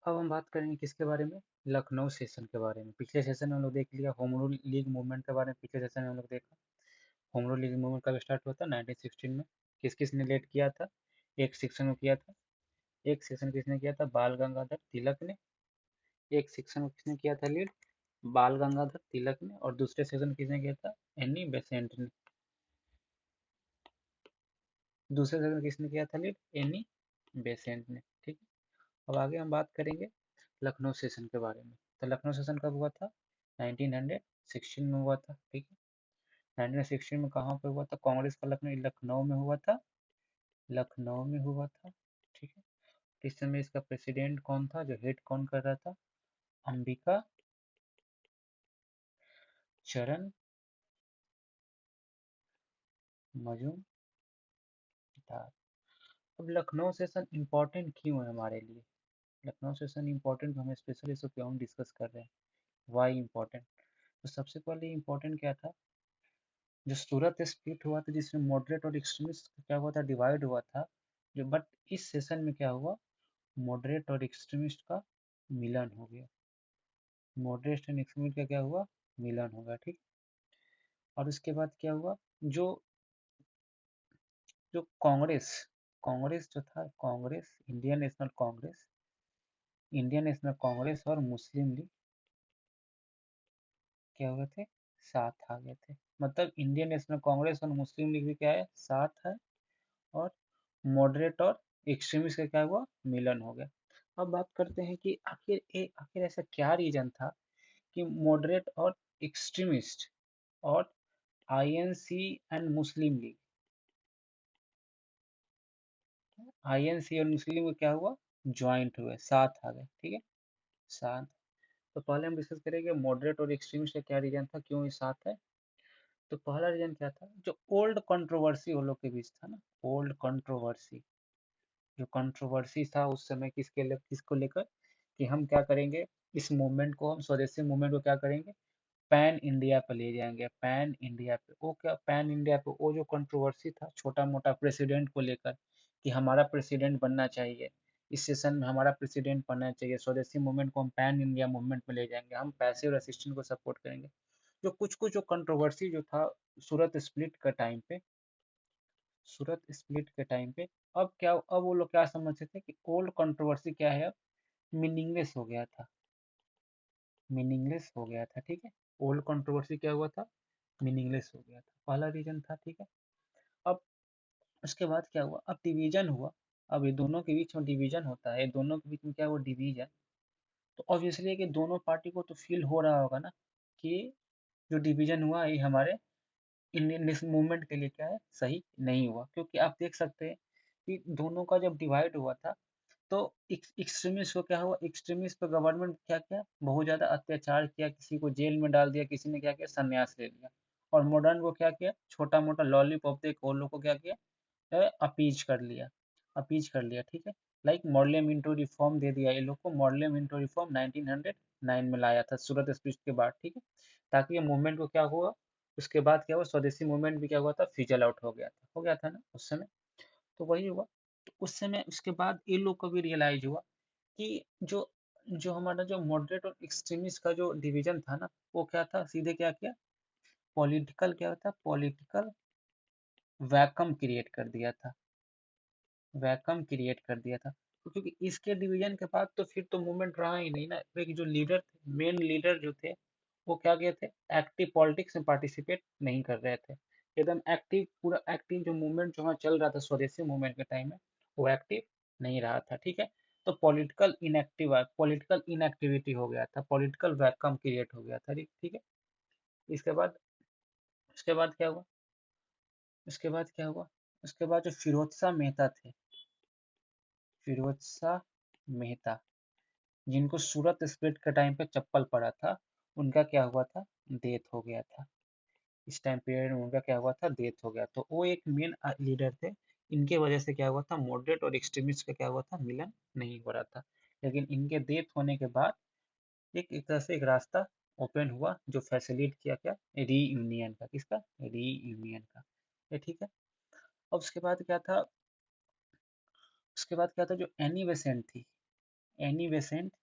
अब हम बात करेंगे किसके बारे में? लखनऊ सेशन के बारे में। पिछले सेशन में हम लोग देख लिया होम रूल लीग मूवमेंट के बारे में। पिछले सेशन में हम लोग देखा होम रूल लीग मूवमेंट कब स्टार्ट हुआ था? 1916 में। किस किस ने लेड किया था? एक सेक्शन में किया था। एक सेक्शन किसने किया था? बाल गंगाधर तिलक ने। एक सेक्शन में किसने किया था लीड? बाल गंगाधर तिलक ने। और दूसरे सेक्शन किसने किया था? एनी बेसेंट ने। दूसरे सेक्शन किसने किया था लीड? एनी बेसेंट ने। ठीक है। अब आगे हम बात करेंगे लखनऊ सेशन के बारे में। तो लखनऊ सेशन कब हुआ था? 1916 में हुआ था। ठीक है। 1916 में कहाँ पे हुआ था? कांग्रेस का लखनऊ लखनऊ में हुआ था। लखनऊ में हुआ था। ठीक है। इस समय इसका प्रेसिडेंट कौन था? जो हेड कौन कर रहा था? अंबिका चरण मजूमदार। अब लखनऊ सेशन इम्पोर्टेंट क्यों है हमारे लिए? लखनऊ सेशन इम्पोर्टेंट हमें स्पेशली इस क्यों हम डिस्कस कर रहे हैं? Why important? तो सबसे पहले इम्पोर्टेंट क्या था? जो सूरत स्प्लिट हुआ था जिसमें मॉडरेट और एक्सट्रीमिस्ट क्या हुआ था? डिवाइड हुआ था। जो बट इस सेशन में क्या हुआ? मॉडरेट और एक्सट्रीमिस्ट का मिलन हो गया। मॉडरेट एंड एक्सट्रीमिस्ट का क्या हुआ? मिलन होगा। ठीक। और उसके बाद क्या हुआ? जो जो कांग्रेस कांग्रेस जो था, कांग्रेस इंडियन नेशनल कांग्रेस और मुस्लिम लीग क्या हुए थे? साथ आ गए थे। मतलब इंडियन नेशनल कांग्रेस और मुस्लिम लीग भी क्या है? साथ है। और मॉडरेट और एक्सट्रीमिस्ट का क्या हुआ? मिलन हो गया। अब बात करते हैं कि आखिर ऐसा क्या रीजन था कि मॉडरेट और एक्सट्रीमिस्ट और INC and Muslim league INC और मुस्लिम लीग क्या हुआ? ज्वाइंट हुए, साथ आ गए। ठीक है। साथ। तो पहले हम डिस्कस करेंगे मॉडरेट और एक्सट्रीमिस्ट का क्या रीजन था, क्यों ये साथ है। तो पहला रीजन क्या था? जो ओल्ड कंट्रोवर्सी वो लोग के बीच था ना, ओल्ड कंट्रोवर्सी। जो कंट्रोवर्सी था उस समय किसको लेकर कि हम क्या करेंगे, इस मूवमेंट को, हम स्वदेशी मूवमेंट को क्या करेंगे, पैन इंडिया पे ले जाएंगे। पैन इंडिया पे वो क्या? पैन इंडिया पे वो जो कंट्रोवर्सी था छोटा मोटा प्रेसिडेंट को लेकर कि हमारा प्रेसिडेंट बनना चाहिए, इस सेशन में हमारा प्रेसिडेंट बनना चाहिए, स्वदेशी मूवमेंट को हम पैन इंडिया मूवमेंट में ले जाएंगे, हम पैसे और असिस्टेंट को सपोर्ट करेंगे। जो कुछ कुछ जो कंट्रोवर्सी जो था सूरत स्प्लिट का टाइम पे, सूरत स्प्लिट के टाइम पे, अब वो लोग क्या समझते थे कि ओल्ड कंट्रोवर्सी क्या है, अब मीनिंगलेस हो गया था। मीनिंगलेस हो गया था। ठीक है। ओल्ड कंट्रोवर्सी क्या हुआ था? मीनिंगलेस हो गया था। पहला रीजन था। ठीक है। अब उसके बाद क्या हुआ? अब डिवीजन हुआ। अब ये दोनों के बीच में डिवीजन होता है, दोनों के बीच में क्या हुआ? डिवीजन। तो ऑब्वियसली कि दोनों पार्टी को तो फील हो रहा होगा ना कि जो डिवीजन हुआ ये हमारे इंडियन मूवमेंट के लिए क्या है? सही नहीं हुआ। क्योंकि आप देख सकते हैं कि दोनों का जब डिवाइड हुआ था तो एक्सट्रीमिस्ट को क्या हुआ? एक्सट्रीमिस्ट पे गवर्नमेंट क्या किया? बहुत ज्यादा अत्याचार किया, किसी को जेल में डाल दिया, किसी ने क्या किया? संन्यास ले लिया। और मॉडर्न को क्या किया? छोटा मोटा लॉलीपॉप दे के उन लोग को क्या किया? अपीज कर लिया। अपीज कर लिया। ठीक है। लाइक मॉडले मिंटो रिफॉर्म दे दिया ये लोग को। मॉडले मिंटो रिफॉर्म 1909 में लाया था सूरत स्पीच के बाद। ठीक है। ताकि ये मूवमेंट को क्या हुआ? उसके बाद क्या हुआ? स्वदेशी मूवमेंट भी क्या हुआ था? फिजल आउट हो गया था ना उस समय। तो वही हुआ। तो उस समय उसके बाद इन लोग को भी रियलाइज हुआ कि जो जो हमारा जो मॉडरेट और एक्सट्रीमिस्ट का जो डिवीजन था ना, वो क्या था? सीधे क्या किया? पॉलिटिकल क्या होता? पॉलिटिकल वैकम क्रिएट कर दिया था। वैकम क्रिएट कर दिया था। तो क्योंकि इसके डिवीजन के बाद तो फिर तो मूवमेंट रहा ही नहीं ना। एक जो लीडर थे, मेन लीडर जो थे, वो क्या गए थे? एक्टिव पॉलिटिक्स में पार्टिसिपेट नहीं कर रहे थे। एकदम एक्टिव, पूरा एक्टिव जो मूवमेंट जो वहाँ चल रहा था स्वदेशी मूवमेंट के टाइम में, वो एक्टिव नहीं रहा था। ठीक है। तो पॉलिटिकल इनएक्टिविटी हो गया था, पॉलिटिकल वैकम क्रिएट हो गया था। ठीक है। इसके बाद उसके बाद क्या हुआ? उसके बाद क्या हुआ? उसके बाद जो फिरोज शाह मेहता थे, फिरोज शाह मेहता, जिनको सूरत स्प्लिट के टाइम पे चप्पल पड़ा था, उनका क्या हुआ था? डेथ हो गया था। इस टाइम पीरियड में उनका क्या हुआ था? डेथ हो गया। तो वो एक मेन लीडर थे। इनके वजह से क्या हुआ था? मॉडरेट और एक्सट्रीमिस्ट का क्या हुआ था? मिलन नहीं हो रहा था। लेकिन इनके डेथ होने के बाद एक तरह से एक रास्ता ओपन हुआ जो फैसिलिट किया क्या? रीयूनियन का। किसका? रीयूनियन का। ये ठीक है। अब उसके बाद क्या था? उसके बाद क्या था? जो एनी बेसेंट थी, Annie Besant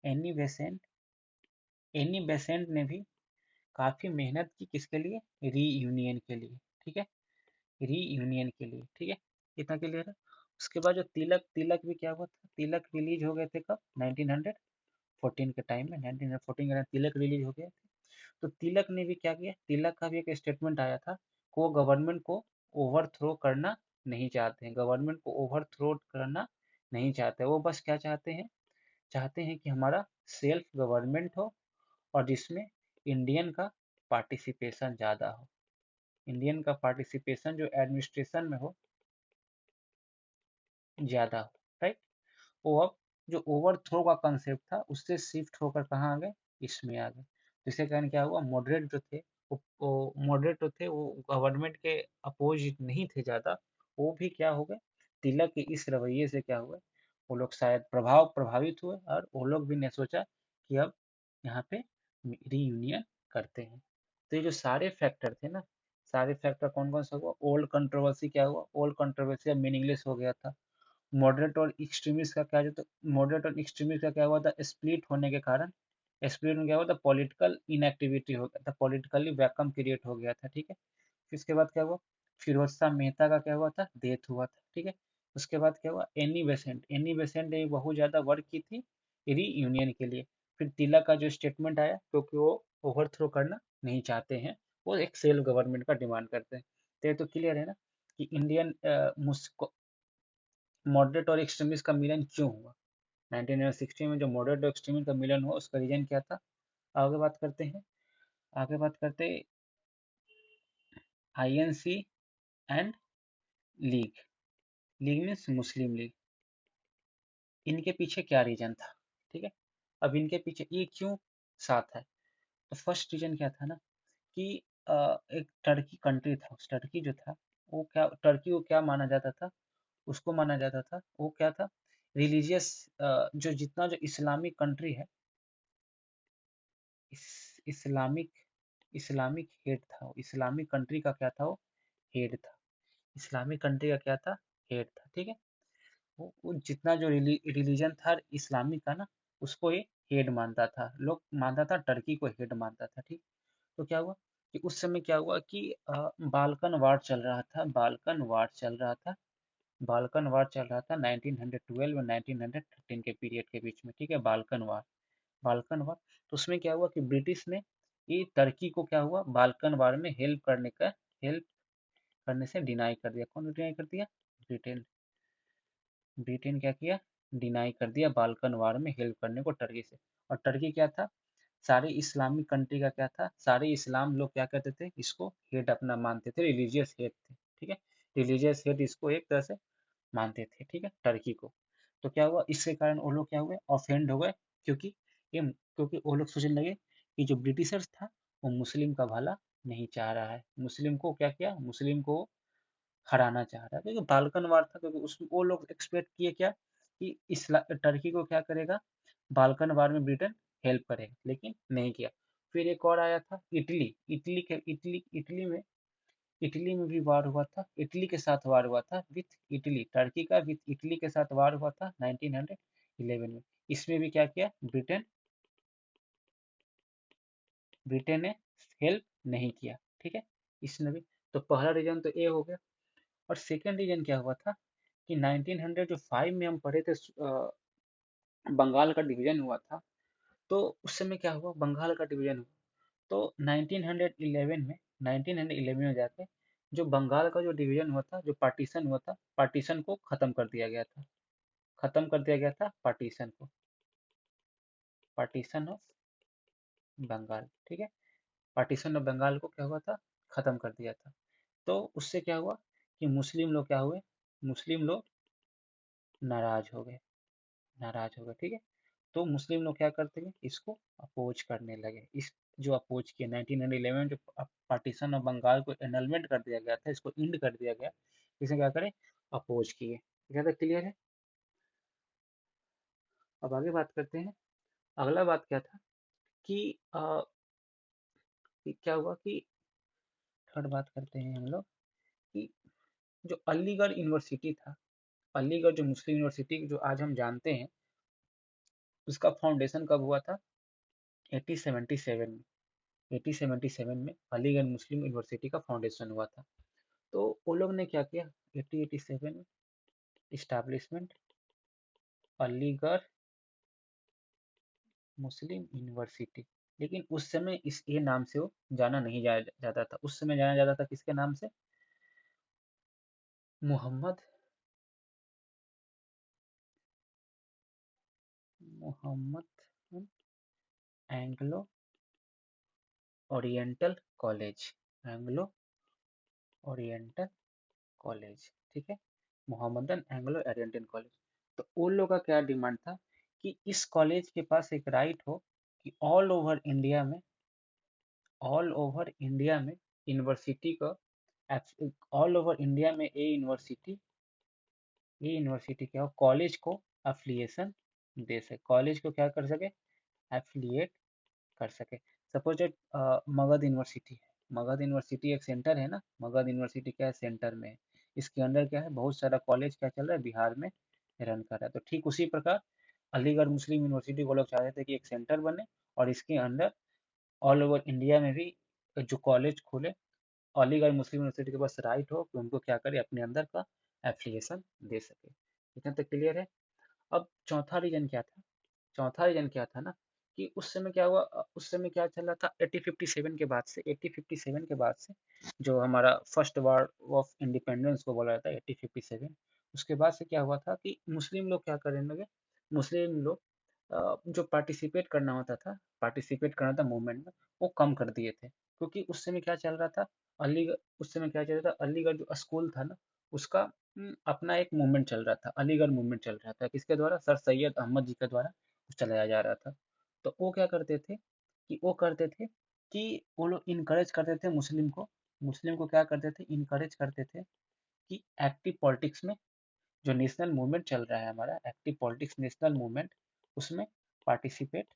Annie Besant Annie Besant ने भी काफी मेहनत की किसके लिए, रीयूनियन के लिए, ठीक है, रीयूनियन के लिए, ठीक है, इतना क्लियर है। उसके बाद जो तिलक तिलक भी क्या हुआ था, तिलक रिलीज हो गए थे कब, 1914 के टाइम में, 1914 के टाइम तिलक रिलीज हो गया। तो तिलक ने भी क्या किया, तिलक का भी एक स्टेटमेंट आया था कि वो गवर्नमेंट को ओवरथ्रो करना नहीं चाहते हैं, गवर्नमेंट को ओवरथ्रो करना नहीं चाहते, वो बस क्या चाहते हैं, चाहते हैं कि हमारा सेल्फ गवर्नमेंट हो और जिसमें इंडियन का पार्टिसिपेशन ज़्यादा हो, इंडियन का पार्टिसिपेशन जो एडमिनिस्ट्रेशन में हो ज़्यादा हो, राइट। वो अब जो ओवरथ्रो का कंसेप्ट था उससे शिफ्ट होकर कहाँ आ गए, इसमें आ गए। जिसके कारण क्या हुआ, मॉडरेट जो थे वो मॉडरेट जो थे वो गवर्नमेंट के अपोजिट नहीं थे ज़्यादा, वो भी क्या हो गए, तिलक के इस रवैये से क्या हुए, वो लोग शायद प्रभावित हुए और वो लोग भी ने सोचा कि अब यहाँ पे रीयूनियन करते हैं। तो ये जो सारे फैक्टर थे ना, सारे फैक्टर कौन कौन सा हुआ, ओल्ड कंट्रोवर्सी क्या हुआ, ओल्ड कंट्रोवर्सी अब मीनिंगलेस हो गया था। मॉडरेट और एक्सट्रीमिस्ट का क्या, जो तो मॉडरेट और एक्सट्रीमिस्ट का क्या हुआ था, स्प्लिट होने के कारण, स्प्लिट में क्या हुआ था, पॉलिटिकल इनएक्टिविटी हो गया था, पॉलिटिकली वैक्यूम क्रिएट हो गया था, ठीक है। फिर उसके बाद क्या हुआ, फिरोज शाह मेहता का क्या हुआ था, डेथ हुआ था, ठीक है। उसके बाद क्या हुआ, एनी बेसेंट ने बहुत ज्यादा वर्क की थी री यूनियन के लिए। फिर तिलक का जो स्टेटमेंट आया, क्योंकि वो ओवरथ्रो करना नहीं चाहते हैं, वो एक सेल्फ गवर्नमेंट का डिमांड करते हैं। तो ये तो क्लियर है ना कि इंडियन मॉडरेट और एक्सट्रीमिस्ट का मिलन क्यों हुआ, 1960 में जो मॉडरेट और एक्सट्रीमिस्ट का मिलन हुआ उसका रीजन क्या था। आगे बात करते हैं, आगे बात करते हैं INC and league, league means Muslim league, इनके पीछे क्या रीजन था, ठीक है। अब इनके पीछे ये क्यों साथ है, तो फर्स्ट रीजन क्या था ना कि एक टर्की कंट्री था, उस टर्की जो था वो क्या, टर्की को क्या माना जाता था, उसको माना जाता था, वो क्या था, रिलीजियस, जो जितना जो इस्लामिक कंट्री है, इस इस्लामिक इस्लामिक हेड था, इस्लामिक कंट्री का क्या था, वो हेड था, इस्लामिक कंट्री का क्या था, हेड था, ठीक है। वो जितना जो रिलीजन था इस्लामिक का ना, उसको ये हेड मानता था, लोग मानता था, टर्की को हेड मानता था, ठीक। तो क्या हुआ कि उस समय क्या हुआ कि बाल्कन वार चल रहा था, बाल्कन वार चल रहा था, बाल्कन वार चल रहा था 1912 और 1913 के पीरियड के बीच में, ठीक है, बाल्कन वार, बाल्कन वार। तो उसमें क्या हुआ कि ब्रिटिश ने ये टर्की को क्या हुआ, बाल्कन वार में हेल्प करने से डिनाई कर दिया, कौन डिनाई कर दिया, ब्रिटेन, ब्रिटेन क्या किया, डिनाई कर दिया बाल्कन वार में हेल्प करने को टर्की से। और टर्की क्या था, सारे इस्लामिक कंट्री का क्या था, सारे इस्लाम लोग क्या करते थे, इसको हेड अपना मानते थे, रिलीजियस हेड थे, ठीक है, रिलीजियस हेड इसको एक तरह से मानते थे, ठीक है, टर्की को। तो क्या हुआ, इसके कारण वो लोग क्या हुए, ऑफेंड हो गए, क्योंकि क्योंकि वो लोग सोचने लगे कि जो ब्रिटिशर्स था वो मुस्लिम का भला नहीं चाह रहा है, मुस्लिम को क्या किया, मुस्लिम को हराना चाह रहा है, क्योंकि बाल्कन वार था, क्योंकि उस वो लोग एक्सपेक्ट किए क्या कि इस्ला टर्की को क्या करेगा, बाल्कन वार में ब्रिटेन हेल्प करेगा, लेकिन नहीं किया। फिर एक और आया था इटली, इटली में भी वार हुआ था, इटली के साथ वार हुआ था, विथ इटली, टर्की का विथ इटली के साथ वार हुआ था 1911 में। इसमें भी क्या किया, ब्रिटेन ने हेल्प नहीं किया, ठीक है, इसमें भी। तो पहला रीजन तो ए हो गया। और सेकंड रीजन क्या हुआ था कि 1905 में हम पढ़े थे, बंगाल का डिवीजन हुआ था। तो उस समय क्या हुआ, बंगाल का डिवीजन हुआ, तो 1911 में जाके जो बंगाल का जो डिवीजन हुआ था, जो पार्टीशन हुआ था, पार्टीशन को खत्म कर दिया गया था, खत्म कर दिया गया था पार्टीशन को, पार्टीशन ऑफ बंगाल, ठीक है, पार्टीशन ऑफ बंगाल को क्या हुआ था, खत्म कर दिया था। तो उससे क्या हुआ कि मुस्लिम लोग क्या हुए, मुस्लिम लोग नाराज हो गए, नाराज हो गए, ठीक है। तो मुस्लिम लोग क्या करते हैं, इसको अपोज करने लगे, इस जो अपोज किया 1911 में, जो पार्टीशन ऑफ बंगाल को एनलमेंट कर दिया गया था, इसको इंड कर दिया गया, इसे क्या करे, अपोज किए, क्या था, क्लियर है। अब आगे बात करते हैं, अगला बात क्या था कि कि क्या हुआ कि थर्ड बात करते हैं हम लोग कि जो अलीगढ़ यूनिवर्सिटी था, अलीगढ़ जो मुस्लिम यूनिवर्सिटी जो आज हम जानते हैं, उसका फाउंडेशन कब हुआ था? 1877 में। 1877 में अलीगढ़ मुस्लिम यूनिवर्सिटी का फाउंडेशन हुआ था। तो वो लोग ने क्या किया? 1887 इस्टेब्लिशमेंट अलीगढ़ मुस्लिम यूनिवर्सिटी। लेकिन उस समय इस ये नाम से वो जाना नहीं जाता था। उस समय जाना जाता था किसके नाम से? Mohammad Mohammad Anglo Oriental College. Anglo Oriental College, ठीक है। Mohammedan Anglo Oriental College. तो उन लोगों का क्या डिमांड था कि इस कॉलेज के पास एक राइट हो कि ऑल ओवर इंडिया में यूनिवर्सिटी का, ऑल ओवर इंडिया में ये यूनिवर्सिटी क्या हो, कॉलेज को अफिलिएशन दे सके, कॉलेज को क्या कर सके, एफिलिएट कर सके। सपोज मगध यूनिवर्सिटी है। मगध यूनिवर्सिटी एक सेंटर है ना, मगध यूनिवर्सिटी क्या है, सेंटर में है। इसके अंदर क्या है, बहुत सारा कॉलेज क्या चल रहा है, बिहार में रन कर रहा है। तो ठीक उसी प्रकार अलीगढ़ मुस्लिम यूनिवर्सिटी को लोग चाहते थे कि एक सेंटर बने और इसके अंदर ऑल ओवर इंडिया में भी जो कॉलेज खोले, अलीगढ़ मुस्लिम यूनिवर्सिटी के पास राइट हो कि उनको क्या करे, अपने अंदर का एफिलिएशन दे सके। इतना तक क्लियर है? अब चौथा रीजन क्या था? चौथा रीजन क्या था ना, कि उस समय क्या हुआ, उस समय क्या चल रहा था, 1857 के बाद से, 1857 के बाद से जो हमारा फर्स्ट वार ऑफ इंडिपेंडेंस को बोला जाता है 1857, उसके बाद से क्या हुआ था कि मुस्लिम लोग क्या करने लगे, मुस्लिम लोग जो पार्टिसिपेट करना होता था, पार्टिसिपेट करना था मूवमेंट में, वो कम कर दिए थे। क्योंकि उस समय क्या चल रहा था, अलीगढ़, उस समय क्या चल रहा था, अलीगढ़ जो स्कूल था ना, उसका अपना एक मूवमेंट चल रहा था, अलीगढ़ मूवमेंट चल रहा था, किसके द्वारा, सर सैयद अहमद जी के द्वारा चलाया जा रहा था। तो वो क्या करते थे कि वो लोग इनकरेज करते थे मुस्लिम को क्या करते थे, इनकरेज करते थे कि एक्टिव पॉलिटिक्स में, जो नेशनल मूवमेंट चल रहा है हमारा, एक्टिव पॉलिटिक्स नेशनल मूवमेंट, उसमें पार्टिसिपेट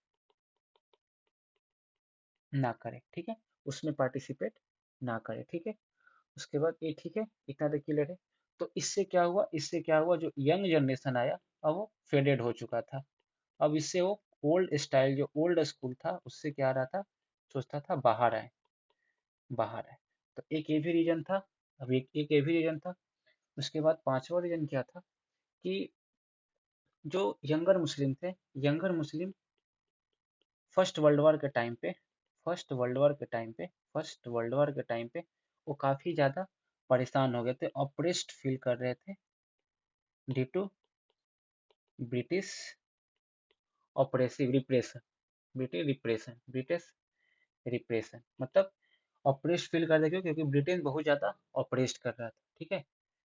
ना करे, ठीक है, उसमें पार्टिसिपेट ना करे, ठीक है। उसके बाद ये ठीक है, इतना तक क्लियर है। तो इससे क्या हुआ, जो यंग जनरेशन आया, अब वो फेडेड हो चुका था। अब इससे वो ओल्ड स्टाइल, जो ओल्ड स्कूल था, उससे क्या आ रहा था, सोचता था बाहर आए, बाहर आए। तो एक ये भी रीजन था। अब एक ये भी रीजन था। उसके बाद पांचवा रीजन क्या था कि जो यंगर मुस्लिम थे, यंगर मुस्लिम फर्स्ट वर्ल्ड वॉर के टाइम पे फर्स्ट वर्ल्ड वॉर के टाइम पे फर्स्ट वर्ल्ड वॉर के टाइम पे वो काफी ज्यादा परेशान हो गए थे, ऑप्रेस्ड फील कर रहे थे due to British oppressive repression, British repression, मतलब ऑपरेस्ट फील कर रहे थे क्योंकि ब्रिटेन बहुत ज्यादा ऑपरेस्ट कर रहा था, ठीक है,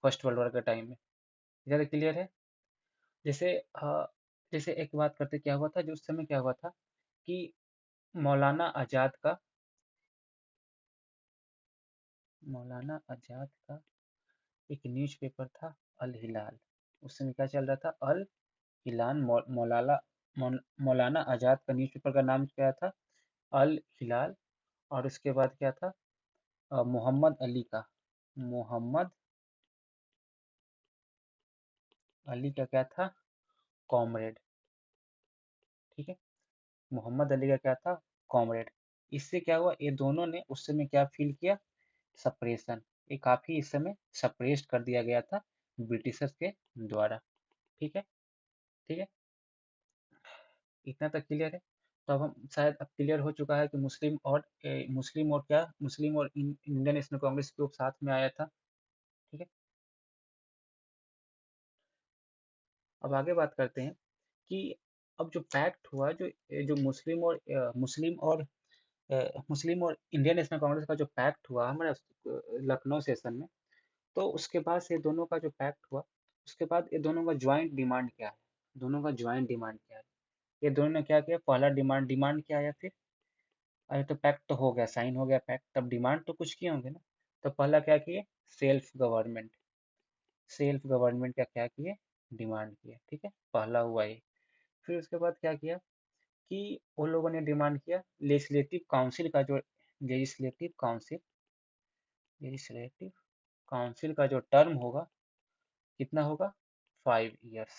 फर्स्ट वर्ल्ड वॉर के टाइम में। ज्यादा क्लियर है? जैसे जैसे एक बात करते, क्या हुआ था, जो उस समय क्या हुआ था कि मौलाना आजाद का मौलाना आजाद का एक न्यूज़पेपर था, अल हिलाल। उस समय क्या चल रहा था, अल हिलाल, मौलाना आजाद का न्यूज़पेपर का नाम क्या था, अल हिलाल। और उसके बाद क्या था, मोहम्मद अली का, मोहम्मद अली का क्या था, कॉमरेड, ठीक है, मोहम्मद अली का क्या था, कॉमरेड। इससे क्या हुआ, ये दोनों ने उस समय क्या फील किया, सप्रेशन। ये काफी इस समय सप्रेस्ड कर दिया गया था ब्रिटिशर्स के द्वारा, ठीक है, ठीक है, इतना तक क्लियर है? तो अब हम शायद अब क्लियर हो चुका है कि मुस्लिम और इंडियन नेशनल कांग्रेस ग्रुप साथ में आया था, ठीक है। अब आगे बात करते हैं कि अब जो पैक्ट हुआ, जो मुस्लिम और इंडियन नेशनल कांग्रेस का जो पैक्ट हुआ हमारे लखनऊ सेशन में, तो उसके बाद से दोनों का जो पैक्ट हुआ, उसके बाद ये दोनों का ज्वाइंट डिमांड क्या है, दोनों का ज्वाइंट डिमांड क्या है, ये दोनों ने क्या किया, पहला डिमांड क्या आया फिर, अरे तो पैक्ट तो हो गया, साइन हो गया पैक्ट, तब डिमांड तो कुछ किए होंगे ना। तो पहला क्या किए, सेल्फ गवर्नमेंट, सेल्फ गवर्नमेंट का क्या किए, डिमांड किए, ठीक है, पहला हुआ ये। फिर उसके बाद क्या किया कि उन लोगों ने डिमांड किया लेजिस्लेटिव काउंसिल का जो लेजिस्लेटिव काउंसिल लेजिस्लेटिव काउंसिल का जो टर्म होगा, कितना होगा, 5 इयर्स,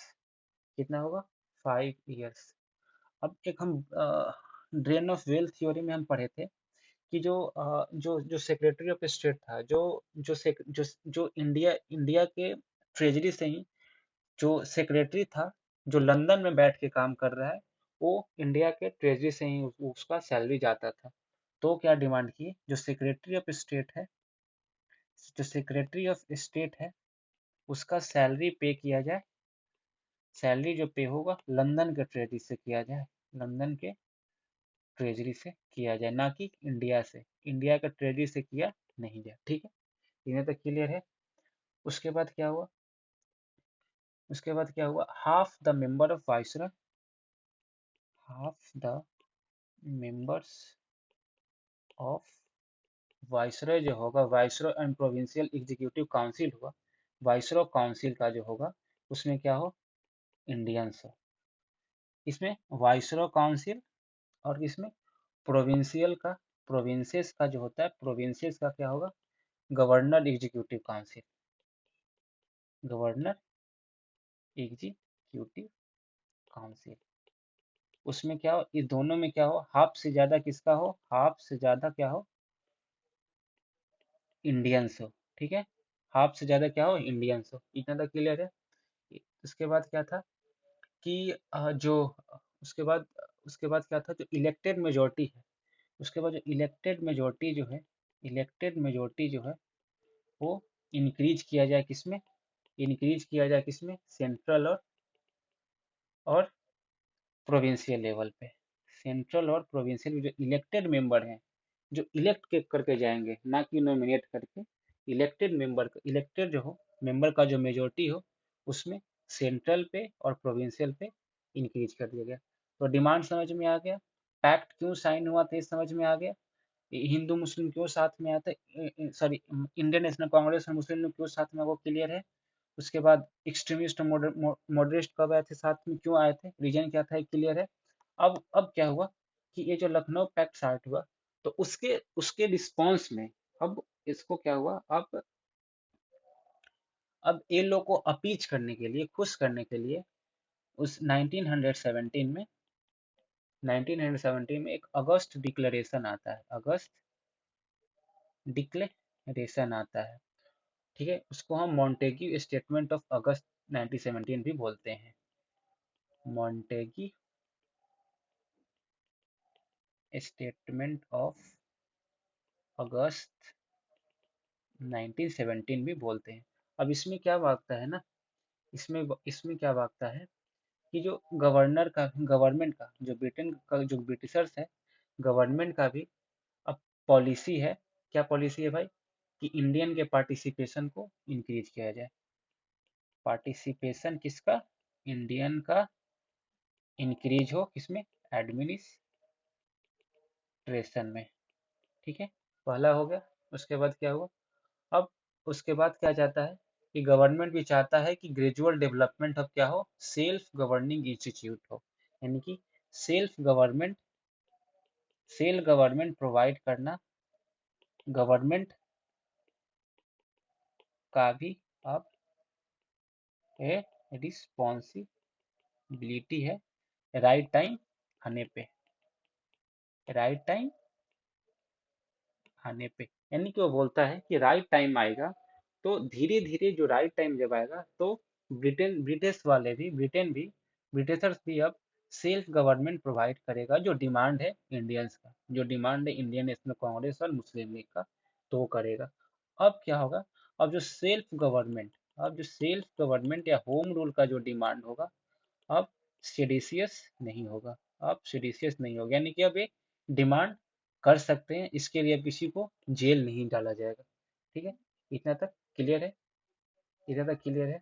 कितना होगा, 5 इयर्स। अब एक हम ड्रेन ऑफ वेल्थ थ्योरी में हम पढ़े थे कि जो सेक्रेटरी ऑफ स्टेट था, जो इंडिया के ट्रेजरी से ही जो सेक्रेटरी था, जो लंदन में बैठ के काम कर रहा है, वो इंडिया के ट्रेजरी से ही उसका सैलरी जाता था। तो क्या डिमांड की, जो सेक्रेटरी ऑफ स्टेट है उसका सैलरी पे किया जाए, सैलरी जो पे होगा लंदन के ट्रेजरी से किया जाए, लंदन के ट्रेजरी से किया जाए, ना कि इंडिया से, इंडिया का ट्रेजरी से किया नहीं जाए। ठीक है, इन्हें तक क्लियर है। उसके बाद क्या हुआ, half the member of viceroy, half the members of viceroy जो होगा, viceroy and provincial executive council हुआ, वाइसरॉय काउंसिल का जो होगा उसमें क्या हो, इंडियंस हो। इसमें वाइसरॉय काउंसिल और इसमें प्रोविंशियल का, प्रोविंसेस का जो होता है, प्रोविंसेस का क्या होगा, governor executive council, governor executive council. उसमें क्या हो, इस दोनों में क्या हो, हाफ से ज्यादा किसका हो, हाफ से ज्यादा क्या हो, इंडियंस हो। ठीक है, हाफ से ज्यादा क्या हो, इंडियंस हो। इतना तक क्लियर है। उसके बाद क्या था कि जो उसके बाद क्या था, जो इलेक्टेड मेजोरिटी है, उसके बाद जो इलेक्टेड मेजोरिटी जो है वो इंक्रीज किया जाए किसमें, सेंट्रल और प्रोविंशियल लेवल पे। सेंट्रल और प्रोविंशियल जो इलेक्टेड मेंबर हैं, जो करके जाएंगे, ना कि नॉमिनेट करके, इलेक्टेड जो हो, मेंबर का जो मेजोरिटी हो, उसमें सेंट्रल पे और प्रोविंशियल पे इंक्रीज कर दिया गया। तो डिमांड समझ में आ गया, पैक्ट क्यों साइन हुआ था ये समझ में आ गया, हिंदू मुस्लिम क्यों साथ में आते, सॉरी, इंडियन नेशनल कांग्रेस और मुस्लिम लीग क्यों साथ में, वो क्लियर है। उसके बाद एक्सट्रीमिस्ट और मॉडरेट कब आए थे साथ में, क्यों आए थे, रीजन क्या था, क्लियर है। अब क्या हुआ कि ये जो लखनऊ पैक्ट स्टार्ट हुआ, तो उसके उसके रिस्पॉन्स में अब इसको क्या हुआ, अब ये लोग को अपीच करने के लिए, खुश करने के लिए, उस 1917 में एक अगस्त डिक्लेरेशन आता है, अगस्त डिक्लेरेशन आता है। ठीक है, उसको हम मॉन्टेग्यू स्टेटमेंट ऑफ अगस्त 1917 भी बोलते हैं, मॉन्टेग्यू स्टेटमेंट ऑफ अगस्त 1917 भी बोलते हैं। अब इसमें क्या भागता है ना, इसमें क्या भागता है कि जो गवर्नमेंट का, जो ब्रिटेन का, जो ब्रिटिशर्स है, गवर्नमेंट का भी अब पॉलिसी है, क्या पॉलिसी है भाई, कि इंडियन के पार्टिसिपेशन को इंक्रीज किया जाए, पार्टिसिपेशन किसका, इंडियन का इंक्रीज हो, किसमें, एडमिनिस्ट्रेशन में। ठीक है, पहला हो गया। उसके बाद क्या हुआ, अब उसके बाद क्या चाहता है कि गवर्नमेंट भी चाहता है कि ग्रेजुअल डेवलपमेंट ऑफ क्या हो, सेल्फ गवर्निंग इंस्टीट्यूट हो, यानी कि self government self government provide करना, गवर्नमेंट का भी अब ए रिस्पॉन्सिबिलिटी है, राइट टाइम आने पे, राइट टाइम आने पे, यानी कि वो बोलता है कि राइट टाइम आएगा, तो धीरे धीरे जो राइट टाइम जब आएगा, तो ब्रिटिशर्स भी अब सेल्फ गवर्नमेंट प्रोवाइड करेगा, जो डिमांड है इंडियंस का, जो डिमांड है इंडियन नेशनल कांग्रेस और मुस्लिम लीग का, तो वो करेगा। अब क्या होगा, अब जो सेल्फ गवर्नमेंट या होम रूल का जो डिमांड होगा, अब सेडिशियस नहीं होगा, यानी कि अब ये डिमांड कर सकते हैं, इसके लिए अब किसी को जेल नहीं डाला जाएगा। ठीक है, इतना तक क्लियर है, इतना तक क्लियर है।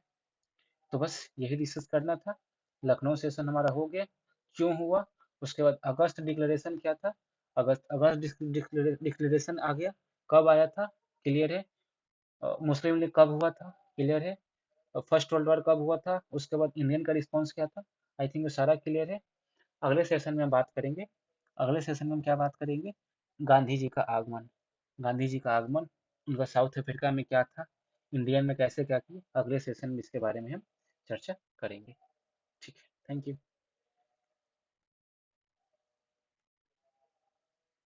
तो बस यही डिस्कस करना था। लखनऊ सेशन हमारा हो गया, क्यों हुआ। उसके बाद अगस्त डिक्लेरेशन क्या था, अगस्त डिक्लेरेशन आ गया, कब आया था, क्लियर है। मुस्लिम लीग कब हुआ था, क्लियर है। फर्स्ट वर्ल्ड वॉर कब हुआ था, उसके बाद इंडियन का रिस्पॉन्स क्या था, आई थिंक वो सारा क्लियर है। अगले सेशन में बात करेंगे, अगले सेशन में हम क्या बात करेंगे, गांधी जी का आगमन, गांधी जी का आगमन, उनका साउथ अफ्रीका में क्या था, इंडिया में कैसे क्या किए, अगले सेशन में इसके बारे में हम चर्चा करेंगे। ठीक है, थैंक यू।